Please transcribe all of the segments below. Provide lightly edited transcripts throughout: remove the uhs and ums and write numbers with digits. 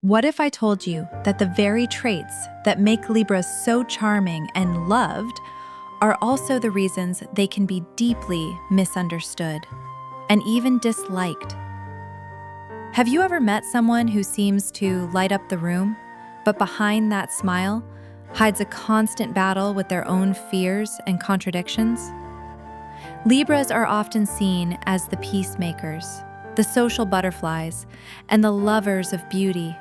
What if I told you that the very traits that make Libras so charming and loved are also the reasons they can be deeply misunderstood and even disliked? Have you ever met someone who seems to light up the room, but behind that smile hides a constant battle with their own fears and contradictions? Libras are often seen as the peacemakers, the social butterflies, and the lovers of beauty.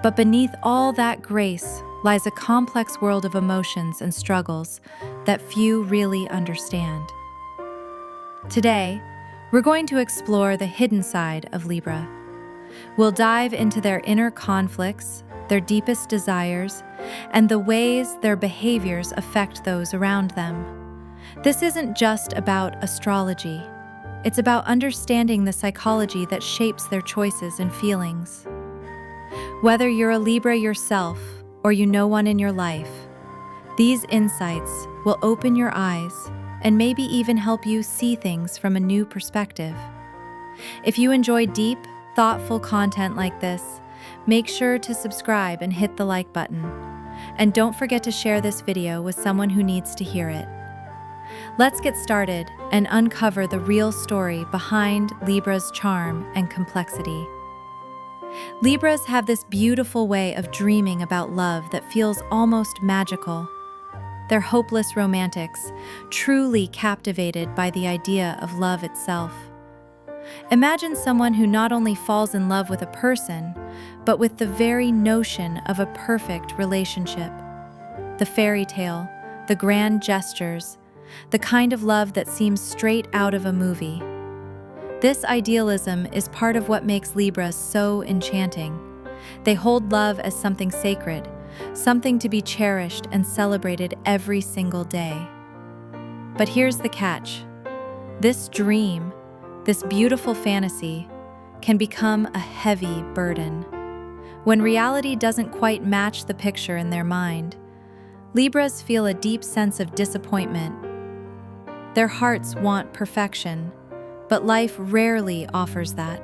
But beneath all that grace lies a complex world of emotions and struggles that few really understand. Today, we're going to explore the hidden side of Libra. We'll dive into their inner conflicts, their deepest desires, and the ways their behaviors affect those around them. This isn't just about astrology. It's about understanding the psychology that shapes their choices and feelings. Whether you're a Libra yourself or you know one in your life, these insights will open your eyes and maybe even help you see things from a new perspective. If you enjoy deep, thoughtful content like this, make sure to subscribe and hit the like button. And don't forget to share this video with someone who needs to hear it. Let's get started and uncover the real story behind Libra's charm and complexity. Libras have this beautiful way of dreaming about love that feels almost magical. They're hopeless romantics, truly captivated by the idea of love itself. Imagine someone who not only falls in love with a person, but with the very notion of a perfect relationship. The fairy tale, the grand gestures, the kind of love that seems straight out of a movie. This idealism is part of what makes Libra so enchanting. They hold love as something sacred, something to be cherished and celebrated every single day. But here's the catch. This dream, this beautiful fantasy, can become a heavy burden. When reality doesn't quite match the picture in their mind, Libras feel a deep sense of disappointment. Their hearts want perfection, but life rarely offers that.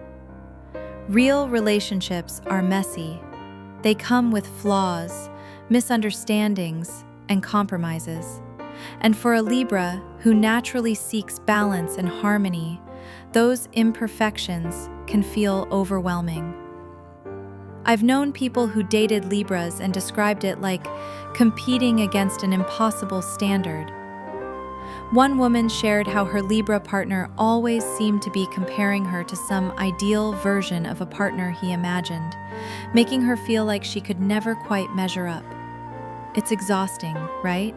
Real relationships are messy. They come with flaws, misunderstandings, and compromises. And for a Libra who naturally seeks balance and harmony, those imperfections can feel overwhelming. I've known people who dated Libras and described it like competing against an impossible standard. One woman shared how her Libra partner always seemed to be comparing her to some ideal version of a partner he imagined, making her feel like she could never quite measure up. It's exhausting, right?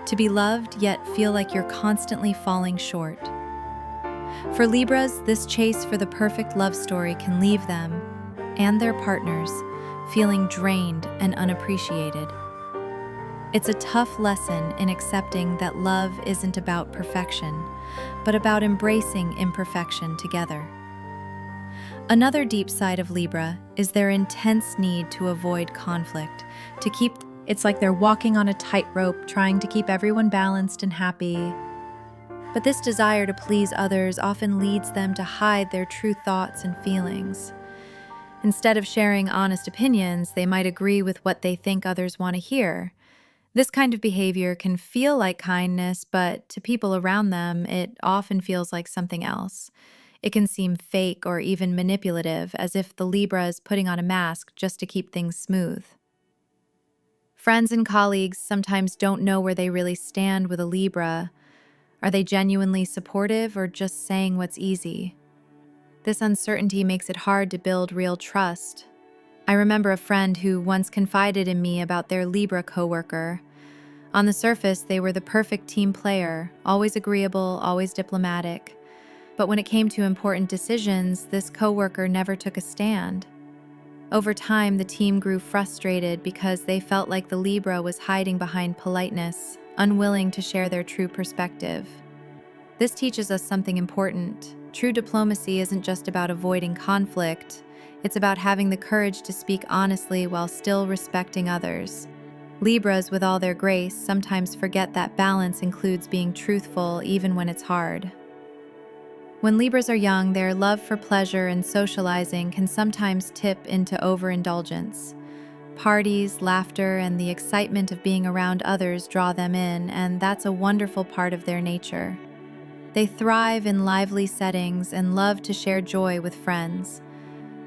To be loved yet feel like you're constantly falling short. For Libras, this chase for the perfect love story can leave them, and their partners, feeling drained and unappreciated. It's a tough lesson in accepting that love isn't about perfection, but about embracing imperfection together. Another deep side of Libra is their intense need to avoid conflict, to keep. It's like they're walking on a tightrope, trying to keep everyone balanced and happy. But this desire to please others often leads them to hide their true thoughts and feelings. Instead of sharing honest opinions, they might agree with what they think others want to hear. This kind of behavior can feel like kindness, but to people around them, it often feels like something else. It can seem fake or even manipulative, as if the Libra is putting on a mask just to keep things smooth. Friends and colleagues sometimes don't know where they really stand with a Libra. Are they genuinely supportive or just saying what's easy? This uncertainty makes it hard to build real trust. I remember a friend who once confided in me about their Libra coworker. On the surface, they were the perfect team player, always agreeable, always diplomatic. But when it came to important decisions, this coworker never took a stand. Over time, the team grew frustrated because they felt like the Libra was hiding behind politeness, unwilling to share their true perspective. This teaches us something important. True diplomacy isn't just about avoiding conflict. It's about having the courage to speak honestly while still respecting others. Libras, with all their grace, sometimes forget that balance includes being truthful even when it's hard. When Libras are young, their love for pleasure and socializing can sometimes tip into overindulgence. Parties, laughter, and the excitement of being around others draw them in, and that's a wonderful part of their nature. They thrive in lively settings and love to share joy with friends.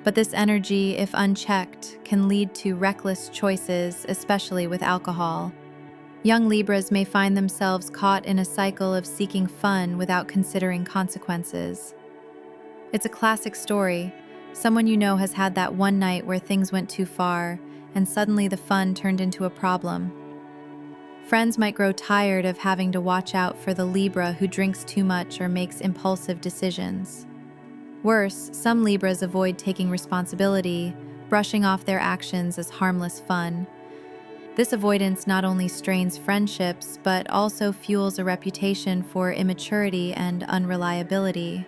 But this energy, if unchecked, can lead to reckless choices, especially with alcohol. Young Libras may find themselves caught in a cycle of seeking fun without considering consequences. It's a classic story. Someone you know has had that one night where things went too far, and suddenly the fun turned into a problem. Friends might grow tired of having to watch out for the Libra who drinks too much or makes impulsive decisions. Worse, some Libras avoid taking responsibility, brushing off their actions as harmless fun. This avoidance not only strains friendships, but also fuels a reputation for immaturity and unreliability.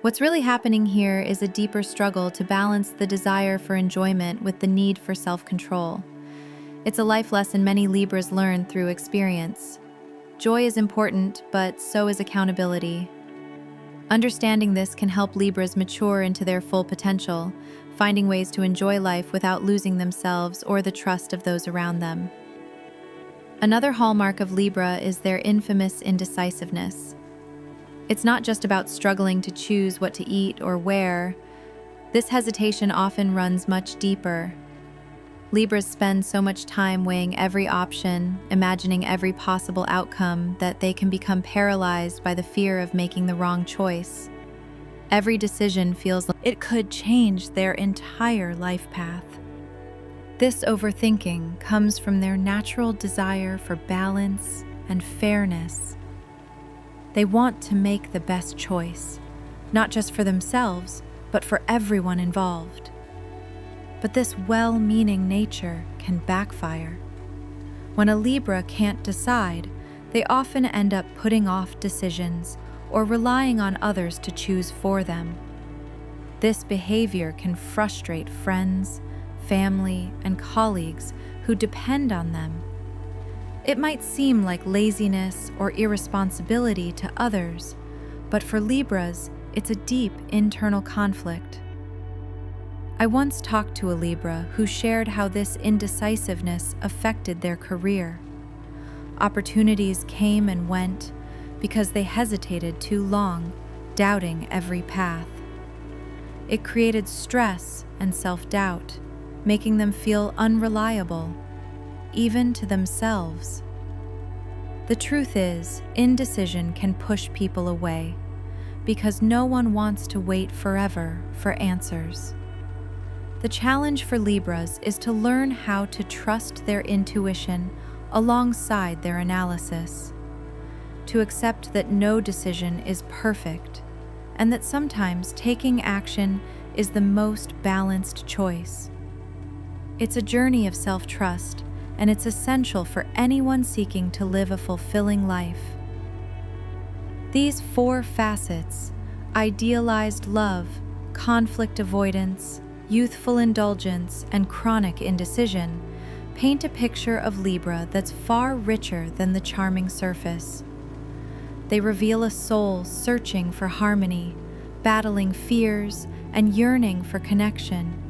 What's really happening here is a deeper struggle to balance the desire for enjoyment with the need for self-control. It's a life lesson many Libras learn through experience. Joy is important, but so is accountability. Understanding this can help Libras mature into their full potential, finding ways to enjoy life without losing themselves or the trust of those around them. Another hallmark of Libra is their infamous indecisiveness. It's not just about struggling to choose what to eat or wear. This hesitation often runs much deeper. Libras spend so much time weighing every option, imagining every possible outcome, that they can become paralyzed by the fear of making the wrong choice. Every decision feels like it could change their entire life path. This overthinking comes from their natural desire for balance and fairness. They want to make the best choice, not just for themselves, but for everyone involved. But this well-meaning nature can backfire. When a Libra can't decide, they often end up putting off decisions or relying on others to choose for them. This behavior can frustrate friends, family, and colleagues who depend on them. It might seem like laziness or irresponsibility to others, but for Libras, it's a deep internal conflict. I once talked to a Libra who shared how this indecisiveness affected their career. Opportunities came and went because they hesitated too long, doubting every path. It created stress and self-doubt, making them feel unreliable, even to themselves. The truth is, indecision can push people away because no one wants to wait forever for answers. The challenge for Libras is to learn how to trust their intuition alongside their analysis, to accept that no decision is perfect, and that sometimes taking action is the most balanced choice. It's a journey of self-trust, and it's essential for anyone seeking to live a fulfilling life. These four facets, idealized love, conflict avoidance, youthful indulgence, and chronic indecision, paint a picture of Libra that's far richer than the charming surface. They reveal a soul searching for harmony, battling fears, and yearning for connection.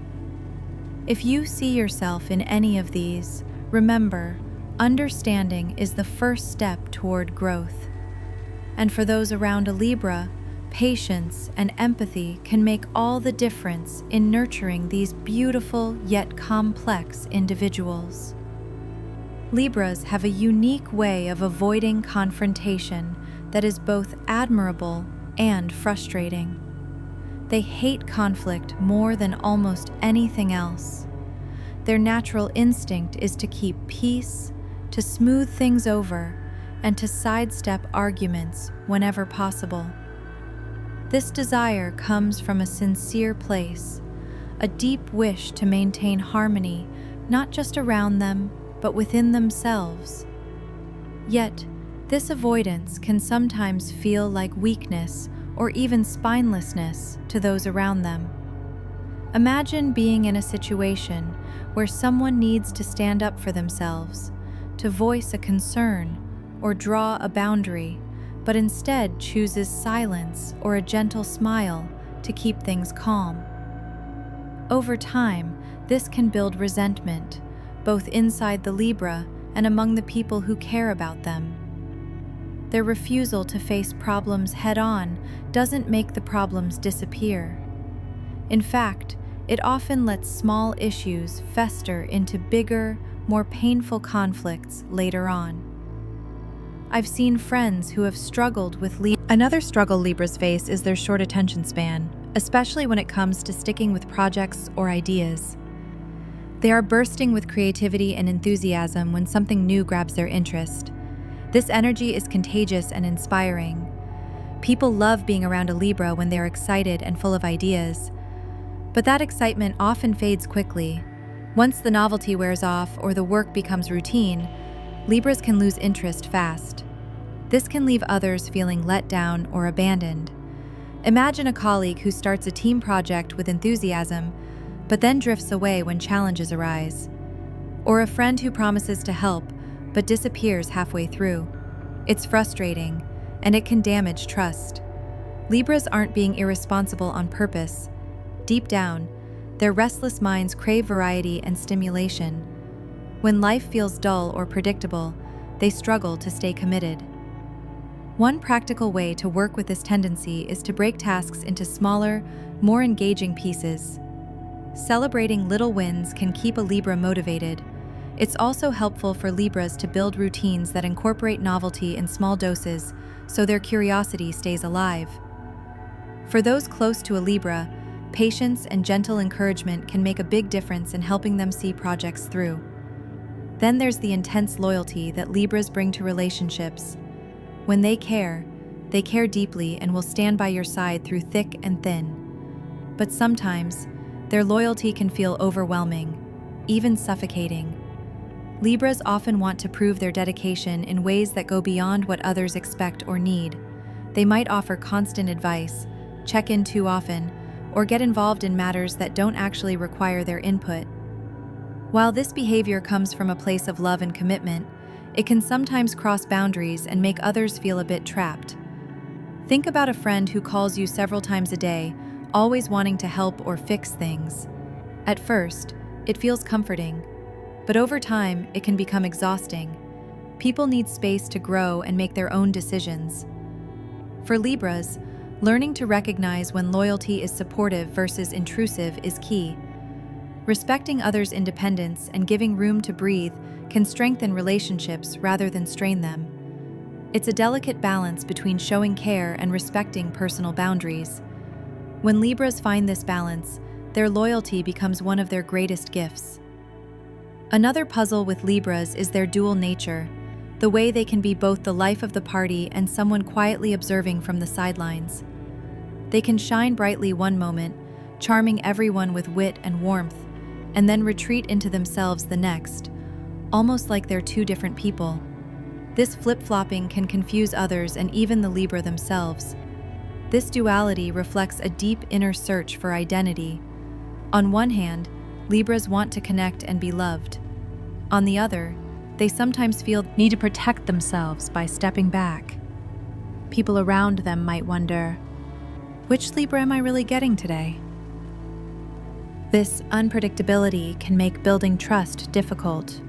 If you see yourself in any of these, remember, understanding is the first step toward growth. And for those around a Libra, patience and empathy can make all the difference in nurturing these beautiful yet complex individuals. Libras have a unique way of avoiding confrontation that is both admirable and frustrating. They hate conflict more than almost anything else. Their natural instinct is to keep peace, to smooth things over, and to sidestep arguments whenever possible. This desire comes from a sincere place, a deep wish to maintain harmony, not just around them, but within themselves. Yet, this avoidance can sometimes feel like weakness or even spinelessness to those around them. Imagine being in a situation where someone needs to stand up for themselves, to voice a concern or draw a boundary, but instead chooses silence or a gentle smile to keep things calm. Over time, this can build resentment, both inside the Libra and among the people who care about them. Their refusal to face problems head-on doesn't make the problems disappear. In fact, it often lets small issues fester into bigger, more painful conflicts later on. I've seen friends who have struggled with Another struggle Libras face is their short attention span, especially when it comes to sticking with projects or ideas. They are bursting with creativity and enthusiasm when something new grabs their interest. This energy is contagious and inspiring. People love being around a Libra when they're excited and full of ideas. But that excitement often fades quickly. Once the novelty wears off or the work becomes routine, Libras can lose interest fast. This can leave others feeling let down or abandoned. Imagine a colleague who starts a team project with enthusiasm, but then drifts away when challenges arise. Or a friend who promises to help, but disappears halfway through. It's frustrating, and it can damage trust. Libras aren't being irresponsible on purpose. Deep down, their restless minds crave variety and stimulation. When life feels dull or predictable, they struggle to stay committed. One practical way to work with this tendency is to break tasks into smaller, more engaging pieces. Celebrating little wins can keep a Libra motivated. It's also helpful for Libras to build routines that incorporate novelty in small doses so their curiosity stays alive. For those close to a Libra, patience and gentle encouragement can make a big difference in helping them see projects through. Then there's the intense loyalty that Libras bring to relationships. When they care deeply and will stand by your side through thick and thin. But sometimes, their loyalty can feel overwhelming, even suffocating. Libras often want to prove their dedication in ways that go beyond what others expect or need. They might offer constant advice, check in too often, or get involved in matters that don't actually require their input. While this behavior comes from a place of love and commitment, it can sometimes cross boundaries and make others feel a bit trapped. Think about a friend who calls you several times a day, always wanting to help or fix things. At first, it feels comforting, but over time, it can become exhausting. People need space to grow and make their own decisions. For Libras, learning to recognize when loyalty is supportive versus intrusive is key. Respecting others' independence and giving room to breathe can strengthen relationships rather than strain them. It's a delicate balance between showing care and respecting personal boundaries. When Libras find this balance, their loyalty becomes one of their greatest gifts. Another puzzle with Libras is their dual nature, the way they can be both the life of the party and someone quietly observing from the sidelines. They can shine brightly one moment, charming everyone with wit and warmth, and then retreat into themselves the next, almost like they're two different people. This flip-flopping can confuse others and even the Libra themselves. This duality reflects a deep inner search for identity. On one hand, Libras want to connect and be loved. On the other, they sometimes feel the need to protect themselves by stepping back. People around them might wonder, which Libra am I really getting today? This unpredictability can make building trust difficult.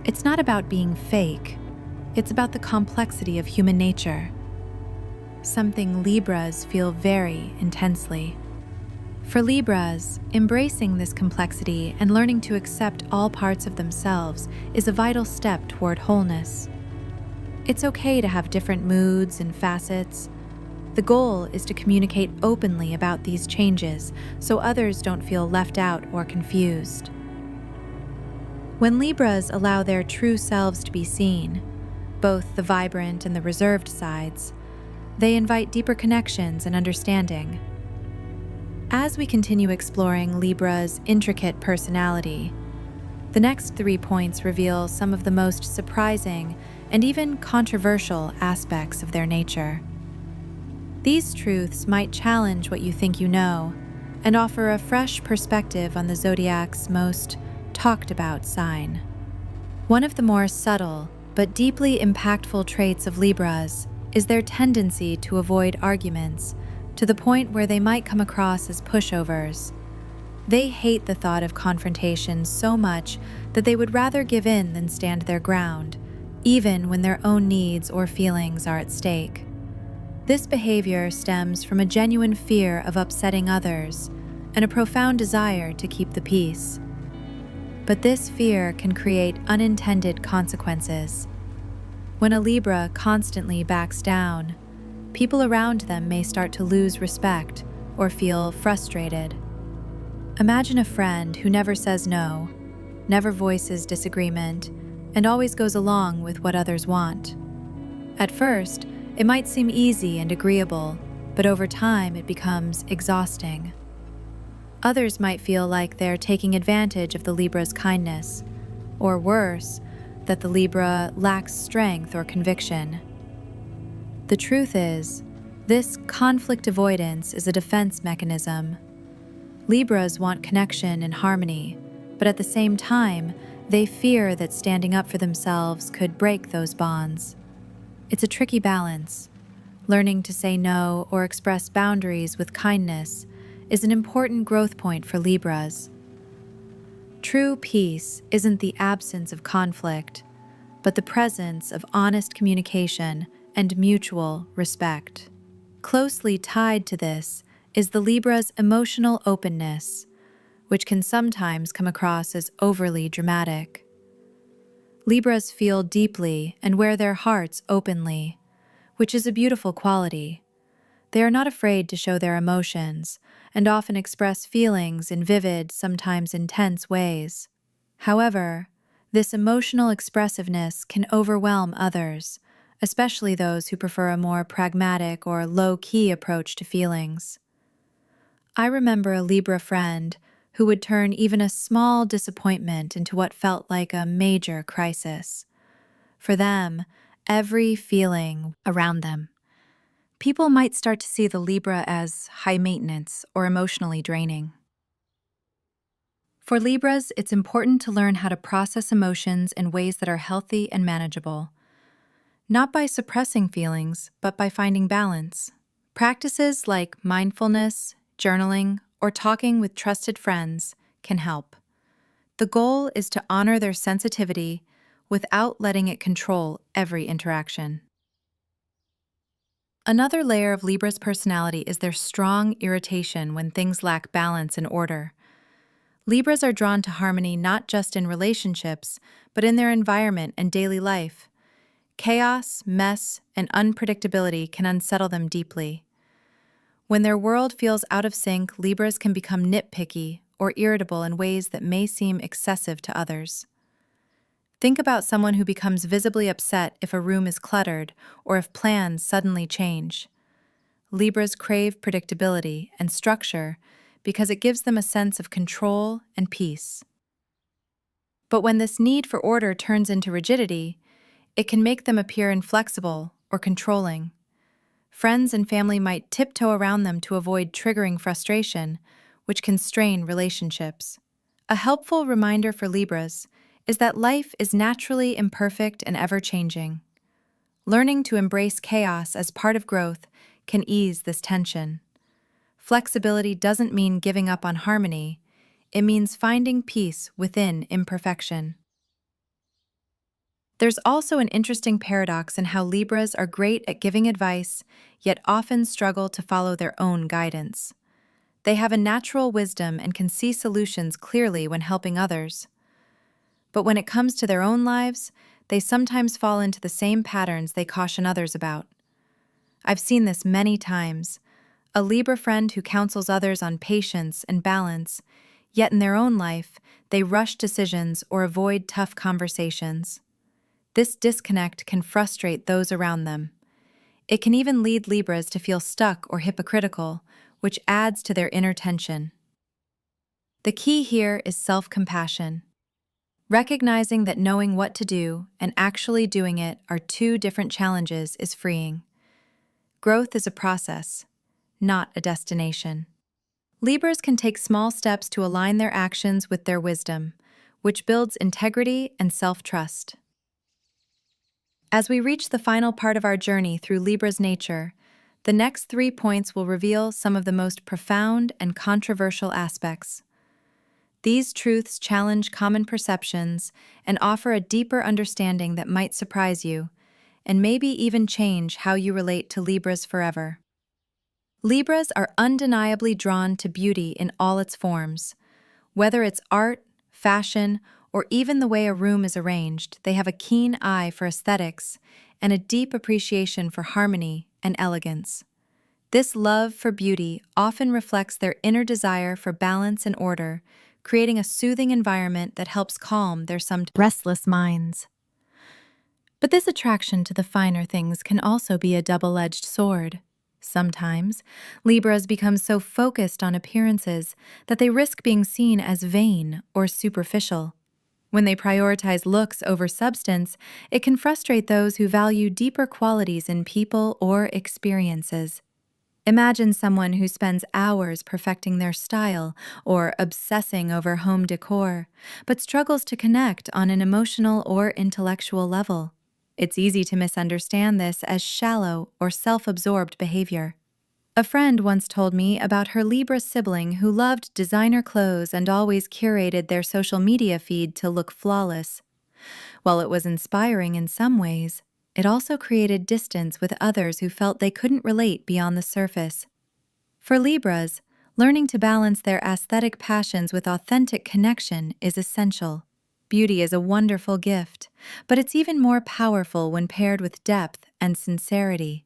It's not about being fake, it's about the complexity of human nature. Something Libras feel very intensely. For Libras, embracing this complexity and learning to accept all parts of themselves is a vital step toward wholeness. It's okay to have different moods and facets. The goal is to communicate openly about these changes so others don't feel left out or confused. When Libras allow their true selves to be seen, both the vibrant and the reserved sides, they invite deeper connections and understanding. As we continue exploring Libra's intricate personality, the next 3 points reveal some of the most surprising and even controversial aspects of their nature. These truths might challenge what you think you know and offer a fresh perspective on the zodiac's most talked about sign. One of the more subtle but deeply impactful traits of Libras is their tendency to avoid arguments, to the point where they might come across as pushovers. They hate the thought of confrontation so much that they would rather give in than stand their ground, even when their own needs or feelings are at stake. This behavior stems from a genuine fear of upsetting others and a profound desire to keep the peace. But this fear can create unintended consequences. When a Libra constantly backs down, people around them may start to lose respect or feel frustrated. Imagine a friend who never says no, never voices disagreement, and always goes along with what others want. At first, it might seem easy and agreeable, but over time it becomes exhausting. Others might feel like they're taking advantage of the Libra's kindness, or worse, that the Libra lacks strength or conviction. The truth is, this conflict avoidance is a defense mechanism. Libras want connection and harmony, but at the same time, they fear that standing up for themselves could break those bonds. It's a tricky balance. Learning to say no or express boundaries with kindness is an important growth point for Libras. True peace isn't the absence of conflict, but the presence of honest communication and mutual respect. Closely tied to this is the Libra's emotional openness, which can sometimes come across as overly dramatic. Libras feel deeply and wear their hearts openly, which is a beautiful quality. They are not afraid to show their emotions and often express feelings in vivid, sometimes intense ways. However, this emotional expressiveness can overwhelm others, especially those who prefer a more pragmatic or low-key approach to feelings. I remember a Libra friend who would turn even a small disappointment into what felt like a major crisis. For them, every feeling around them. People might start to see the Libra as high maintenance or emotionally draining. For Libras, it's important to learn how to process emotions in ways that are healthy and manageable. Not by suppressing feelings, but by finding balance. Practices like mindfulness, journaling, or talking with trusted friends can help. The goal is to honor their sensitivity without letting it control every interaction. Another layer of Libra's personality is their strong irritation when things lack balance and order. Libras are drawn to harmony not just in relationships, but in their environment and daily life. Chaos, mess, and unpredictability can unsettle them deeply. When their world feels out of sync, Libras can become nitpicky or irritable in ways that may seem excessive to others. Think about someone who becomes visibly upset if a room is cluttered or if plans suddenly change. Libras crave predictability and structure because it gives them a sense of control and peace. But when this need for order turns into rigidity, it can make them appear inflexible or controlling. Friends and family might tiptoe around them to avoid triggering frustration, which can strain relationships. A helpful reminder for Libras is that life is naturally imperfect and ever-changing. Learning to embrace chaos as part of growth can ease this tension. Flexibility doesn't mean giving up on harmony, it means finding peace within imperfection. There's also an interesting paradox in how Libras are great at giving advice, yet often struggle to follow their own guidance. They have a natural wisdom and can see solutions clearly when helping others. But when it comes to their own lives, they sometimes fall into the same patterns they caution others about. I've seen this many times. A Libra friend who counsels others on patience and balance, yet in their own life, they rush decisions or avoid tough conversations. This disconnect can frustrate those around them. It can even lead Libras to feel stuck or hypocritical, which adds to their inner tension. The key here is self-compassion. Recognizing that knowing what to do and actually doing it are two different challenges is freeing. Growth is a process, not a destination. Libras can take small steps to align their actions with their wisdom, which builds integrity and self-trust. As we reach the final part of our journey through Libra's nature, the next 3 points will reveal some of the most profound and controversial aspects. These truths challenge common perceptions and offer a deeper understanding that might surprise you, and maybe even change how you relate to Libras forever. Libras are undeniably drawn to beauty in all its forms. Whether it's art, fashion, or even the way a room is arranged, they have a keen eye for aesthetics and a deep appreciation for harmony and elegance. This love for beauty often reflects their inner desire for balance and order, creating a soothing environment that helps calm their sometimes restless minds. But this attraction to the finer things can also be a double-edged sword. Sometimes, Libras become so focused on appearances that they risk being seen as vain or superficial. When they prioritize looks over substance, it can frustrate those who value deeper qualities in people or experiences. Imagine someone who spends hours perfecting their style or obsessing over home decor, but struggles to connect on an emotional or intellectual level. It's easy to misunderstand this as shallow or self-absorbed behavior. A friend once told me about her Libra sibling who loved designer clothes and always curated their social media feed to look flawless. While it was inspiring in some ways, it also created distance with others who felt they couldn't relate beyond the surface. For Libras, learning to balance their aesthetic passions with authentic connection is essential. Beauty is a wonderful gift, but it's even more powerful when paired with depth and sincerity.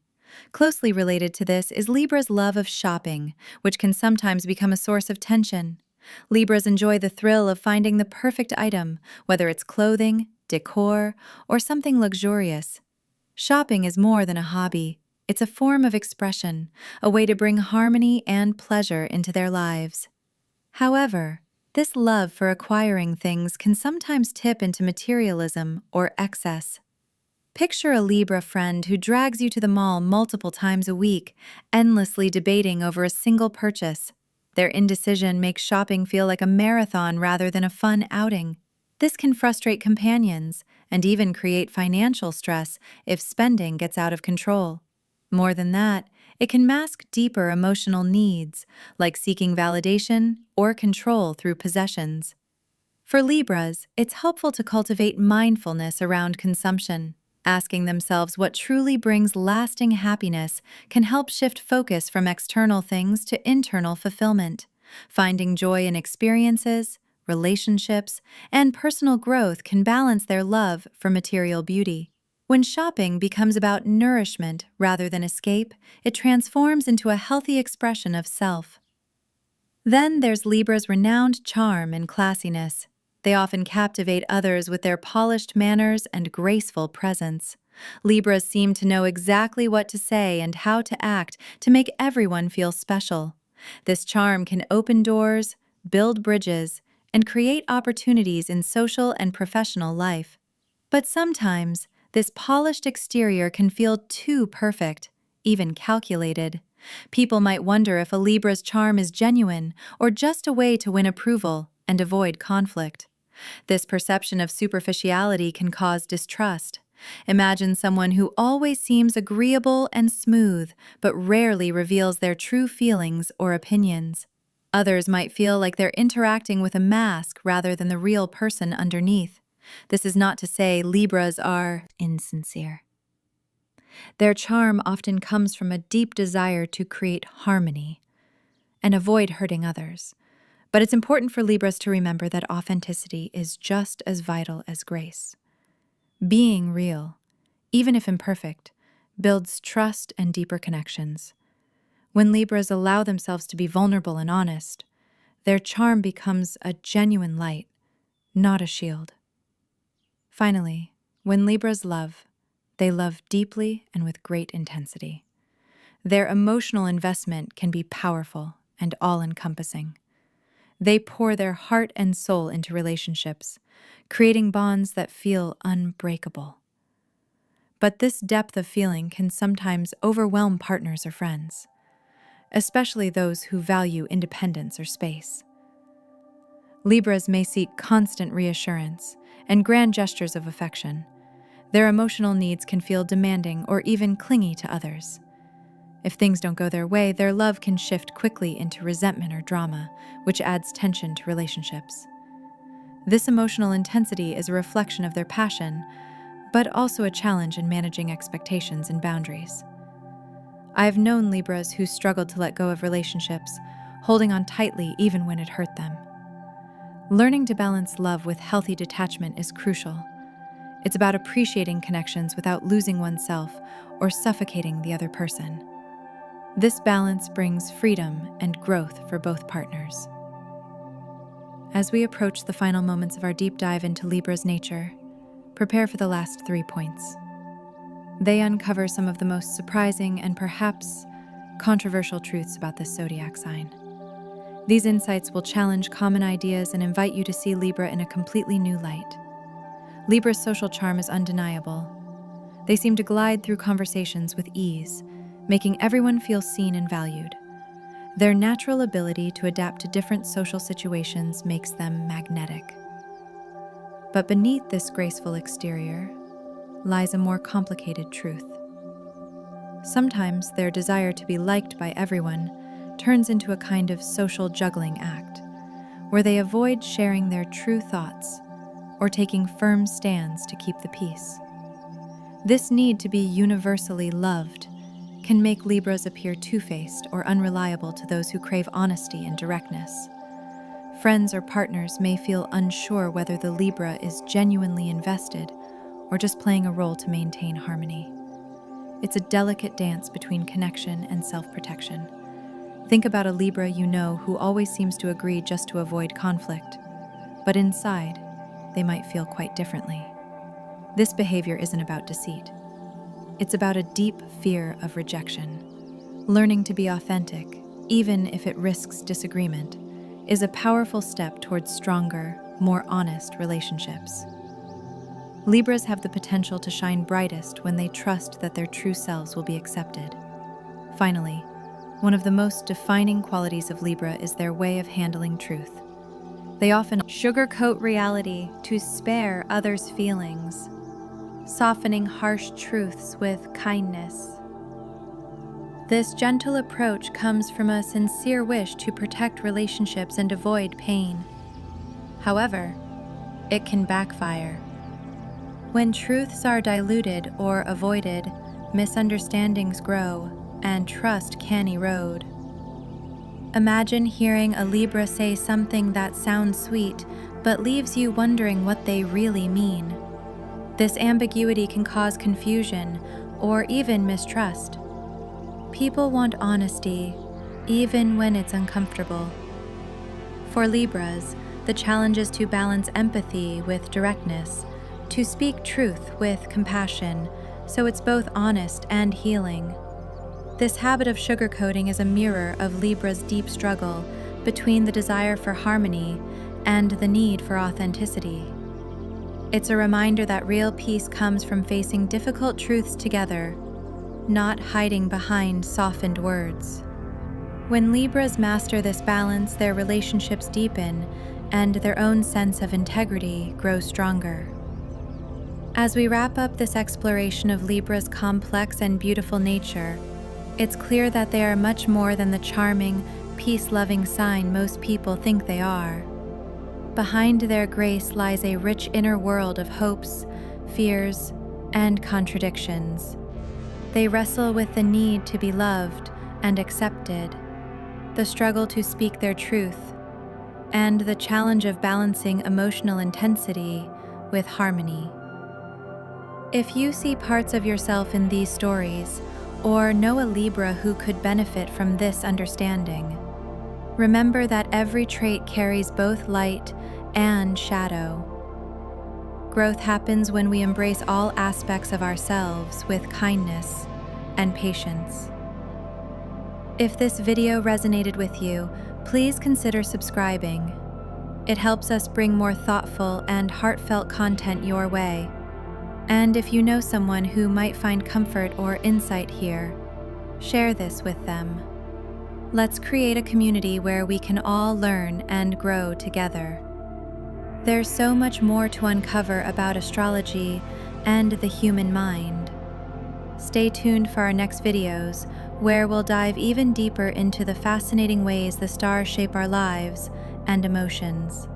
Closely related to this is Libra's love of shopping, which can sometimes become a source of tension. Libras enjoy the thrill of finding the perfect item, whether it's clothing, decor, or something luxurious. Shopping is more than a hobby. It's a form of expression, a way to bring harmony and pleasure into their lives. However, this love for acquiring things can sometimes tip into materialism or excess. Picture a Libra friend who drags you to the mall multiple times a week, endlessly debating over a single purchase. Their indecision makes shopping feel like a marathon rather than a fun outing. This can frustrate companions and even create financial stress if spending gets out of control. More than that, it can mask deeper emotional needs, like seeking validation or control through possessions. For Libras, it's helpful to cultivate mindfulness around consumption. Asking themselves what truly brings lasting happiness can help shift focus from external things to internal fulfillment. Finding joy in experiences, relationships, and personal growth can balance their love for material beauty. When shopping becomes about nourishment rather than escape, it transforms into a healthy expression of self. Then there's Libra's renowned charm and classiness. They often captivate others with their polished manners and graceful presence. Libras seem to know exactly what to say and how to act to make everyone feel special. This charm can open doors, build bridges, and create opportunities in social and professional life. But sometimes, this polished exterior can feel too perfect, even calculated. People might wonder if a Libra's charm is genuine or just a way to win approval and avoid conflict. This perception of superficiality can cause distrust. Imagine someone who always seems agreeable and smooth, but rarely reveals their true feelings or opinions. Others might feel like they're interacting with a mask rather than the real person underneath. This is not to say Libras are insincere. Their charm often comes from a deep desire to create harmony and avoid hurting others. But it's important for Libras to remember that authenticity is just as vital as grace. Being real, even if imperfect, builds trust and deeper connections. When Libras allow themselves to be vulnerable and honest, their charm becomes a genuine light, not a shield. Finally, when Libras love, they love deeply and with great intensity. Their emotional investment can be powerful and all-encompassing. They pour their heart and soul into relationships, creating bonds that feel unbreakable. But this depth of feeling can sometimes overwhelm partners or friends, especially those who value independence or space. Libras may seek constant reassurance and grand gestures of affection. Their emotional needs can feel demanding or even clingy to others. If things don't go their way, their love can shift quickly into resentment or drama, which adds tension to relationships. This emotional intensity is a reflection of their passion, but also a challenge in managing expectations and boundaries. I've known Libras who struggled to let go of relationships, holding on tightly even when it hurt them. Learning to balance love with healthy detachment is crucial. It's about appreciating connections without losing oneself or suffocating the other person. This balance brings freedom and growth for both partners. As we approach the final moments of our deep dive into Libra's nature, prepare for the last 3 points. They uncover some of the most surprising and perhaps controversial truths about this zodiac sign. These insights will challenge common ideas and invite you to see Libra in a completely new light. Libra's social charm is undeniable. They seem to glide through conversations with ease, making everyone feel seen and valued. Their natural ability to adapt to different social situations makes them magnetic. But beneath this graceful exterior lies a more complicated truth. Sometimes their desire to be liked by everyone turns into a kind of social juggling act, where they avoid sharing their true thoughts or taking firm stands to keep the peace. This need to be universally loved can make Libras appear two-faced or unreliable to those who crave honesty and directness. Friends or partners may feel unsure whether the Libra is genuinely invested or just playing a role to maintain harmony. It's a delicate dance between connection and self-protection. Think about a Libra you know who always seems to agree just to avoid conflict, but inside, they might feel quite differently. This behavior isn't about deceit. It's about a deep fear of rejection. Learning to be authentic, even if it risks disagreement, is a powerful step towards stronger, more honest relationships. Libras have the potential to shine brightest when they trust that their true selves will be accepted. Finally, one of the most defining qualities of Libra is their way of handling truth. They often sugarcoat reality to spare others' feelings, softening harsh truths with kindness. This gentle approach comes from a sincere wish to protect relationships and avoid pain. However, it can backfire. When truths are diluted or avoided, misunderstandings grow and trust can erode. Imagine hearing a Libra say something that sounds sweet but leaves you wondering what they really mean. This ambiguity can cause confusion or even mistrust. People want honesty, even when it's uncomfortable. For Libras, the challenge is to balance empathy with directness, to speak truth with compassion, so it's both honest and healing. This habit of sugarcoating is a mirror of Libra's deep struggle between the desire for harmony and the need for authenticity. It's a reminder that real peace comes from facing difficult truths together, not hiding behind softened words. When Libras master this balance, their relationships deepen and their own sense of integrity grows stronger. As we wrap up this exploration of Libra's complex and beautiful nature, it's clear that they are much more than the charming, peace-loving sign most people think they are. Behind their grace lies a rich inner world of hopes, fears, and contradictions. They wrestle with the need to be loved and accepted, the struggle to speak their truth, and the challenge of balancing emotional intensity with harmony. If you see parts of yourself in these stories, or know a Libra who could benefit from this understanding, remember that every trait carries both light and shadow. Growth happens when we embrace all aspects of ourselves with kindness and patience. If this video resonated with you, please consider subscribing. It helps us bring more thoughtful and heartfelt content your way. And if you know someone who might find comfort or insight here, share this with them. Let's create a community where we can all learn and grow together. There's so much more to uncover about astrology and the human mind. Stay tuned for our next videos, where we'll dive even deeper into the fascinating ways the stars shape our lives and emotions.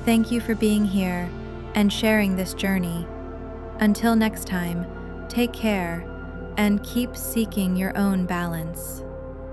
Thank you for being here and sharing this journey. Until next time, take care and keep seeking your own balance.